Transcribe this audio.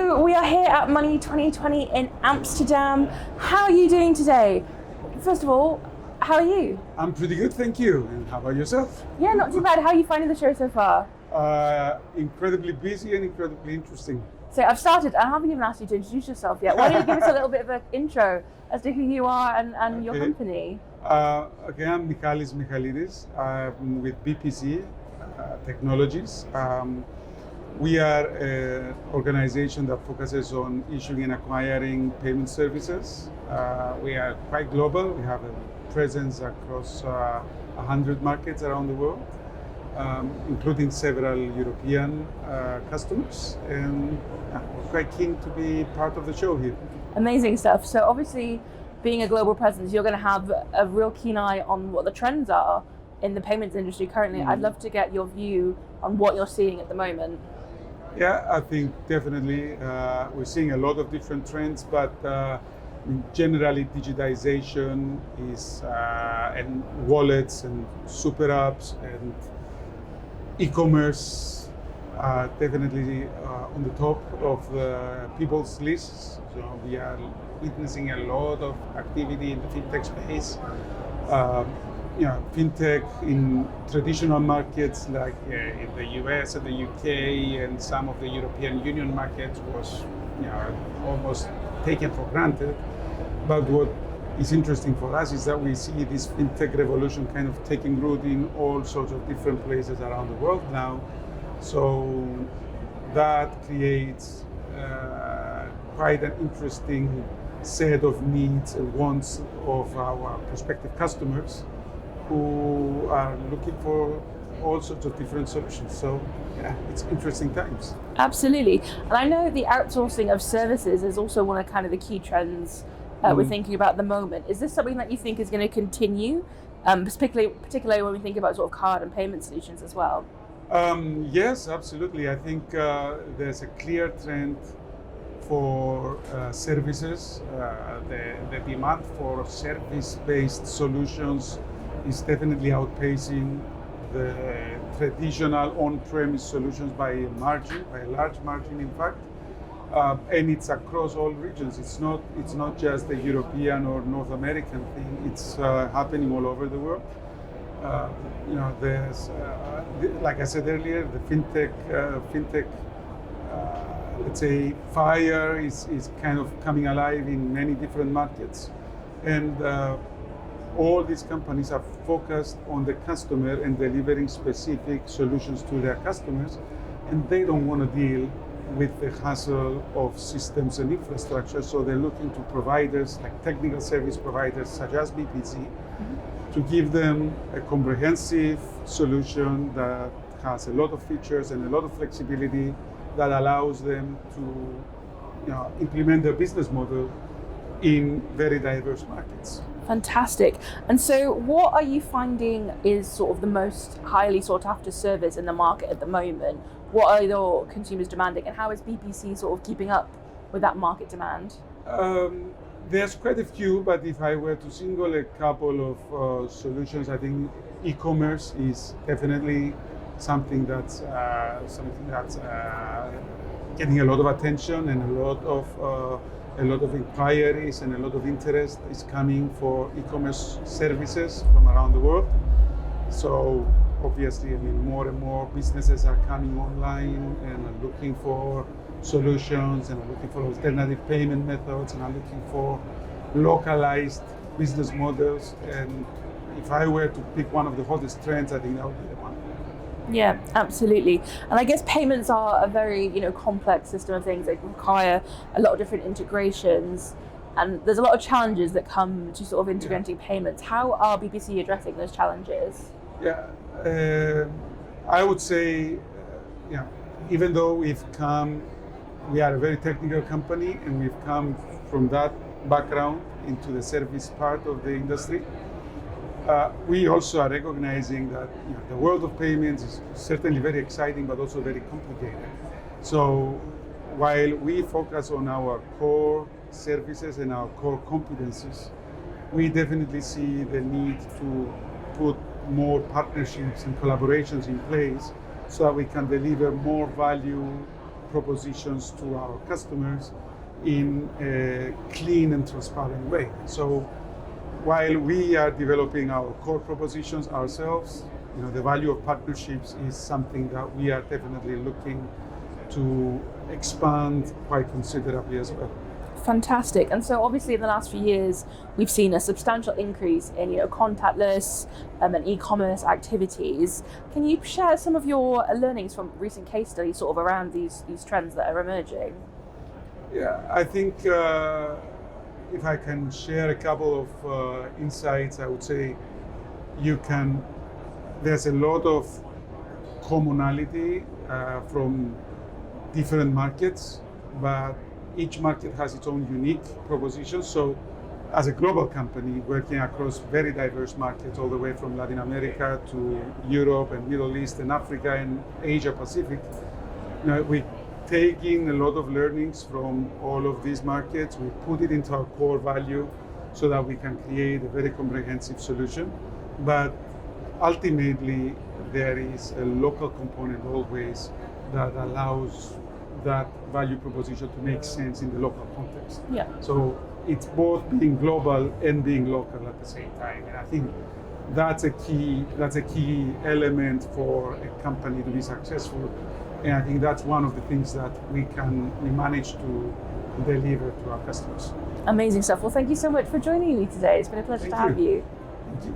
So we are here at Money 2020 in Amsterdam. How are you doing today? First of all, how are you? I'm pretty good, thank you. And how about yourself? Yeah, not too bad. How are you finding the show so far? Incredibly busy and incredibly interesting. So I've started, I haven't even asked you to introduce yourself yet. Why don't you give us a little bit of an intro as to who you are and your company? Okay, I'm Michalis Michaelides. I'm with BPC Technologies. We are an organization that focuses on issuing and acquiring payment services. We are quite global. We have a presence across 100 markets around the world, including several European customers. And we're quite keen to be part of the show here. Amazing stuff. So obviously, being a global presence, you're going to have a real keen eye on what the trends are in the payments industry currently. I'd love to get your view on what you're seeing at the moment. Yeah, I think definitely we're seeing a lot of different trends, but generally digitization is and wallets and super apps and e-commerce are definitely on the top of the people's lists. So we are witnessing a lot of activity in the Fintech space. Fintech in traditional markets like in the US and the UK and some of the European Union markets was almost taken for granted. But what is interesting for us is that we see this Fintech revolution kind of taking root in all sorts of different places around the world now. So that creates quite an interesting set of needs and wants of our prospective customers who are looking for all sorts of different solutions. So yeah, it's interesting times. Absolutely. And I know the outsourcing of services is also one of kind of the key trends we're thinking about at the moment. Is this something that you think is going to continue, particularly when we think about sort of card and payment solutions as well? Yes, absolutely. I think there's a clear trend for services. The demand for service-based solutions is definitely outpacing the traditional on-premise solutions by a large margin, in fact. And it's across all regions. It's not just a European or North American thing. It's happening all over the world. There's, like I said earlier, the fintech, let's say, fire is kind of coming alive in many different markets, and all these companies are focused on the customer and delivering specific solutions to their customers, and they don't want to deal with the hassle of systems and infrastructure. So they're looking to providers like technical service providers such as BPC to give them a comprehensive solution that has a lot of features and a lot of flexibility that allows them to implement their business model in very diverse markets. Fantastic. And so what are you finding is sort of the most highly sought after service in the market at the moment? What are your consumers demanding, and how is BPC sort of keeping up with that market demand? There's quite a few, but if I were to single a couple of solutions, I think e-commerce is definitely something that's getting a lot of attention, and a lot of inquiries and a lot of interest is coming for e-commerce services from around the world. So obviously, more and more businesses are coming online and are looking for solutions and are looking for alternative payment methods and are looking for localized business models. And if I were to pick one of the hottest trends, I think that would be the one. Yeah, absolutely. And I guess payments are a very, complex system of things. They require a lot of different integrations, and there's a lot of challenges that come to sort of integrating payments. How are BPC addressing those challenges? Yeah, I would say, even though we are a very technical company and we've come from that background into the service part of the industry, we also are recognizing that the world of payments is certainly very exciting, but also very complicated. So while we focus on our core services and our core competencies, we definitely see the need to put more partnerships and collaborations in place so that we can deliver more value propositions to our customers in a clean and transparent way. So while we are developing our core propositions ourselves, the value of partnerships is something that we are definitely looking to expand quite considerably as well. Fantastic. And so obviously in the last few years, we've seen a substantial increase in contactless and e-commerce activities. Can you share some of your learnings from recent case studies sort of around these trends that are emerging? Yeah, I think if I can share a couple of insights, I would say there's a lot of commonality from different markets, but each market has its own unique proposition. So as a global company working across very diverse markets, all the way from Latin America to Europe and Middle East and Africa and Asia Pacific, we take in a lot of learnings from all of these markets. We put it into our core value so that we can create a very comprehensive solution. But ultimately, there is a local component always that allows that value proposition to make sense in the local context. Yeah. So it's both being global and being local at the same time. And I think that's a key element for a company to be successful. And I think that's one of the things that we manage to deliver to our customers. Amazing stuff. Well, thank you so much for joining me today. It's been a pleasure to have you. Thank you.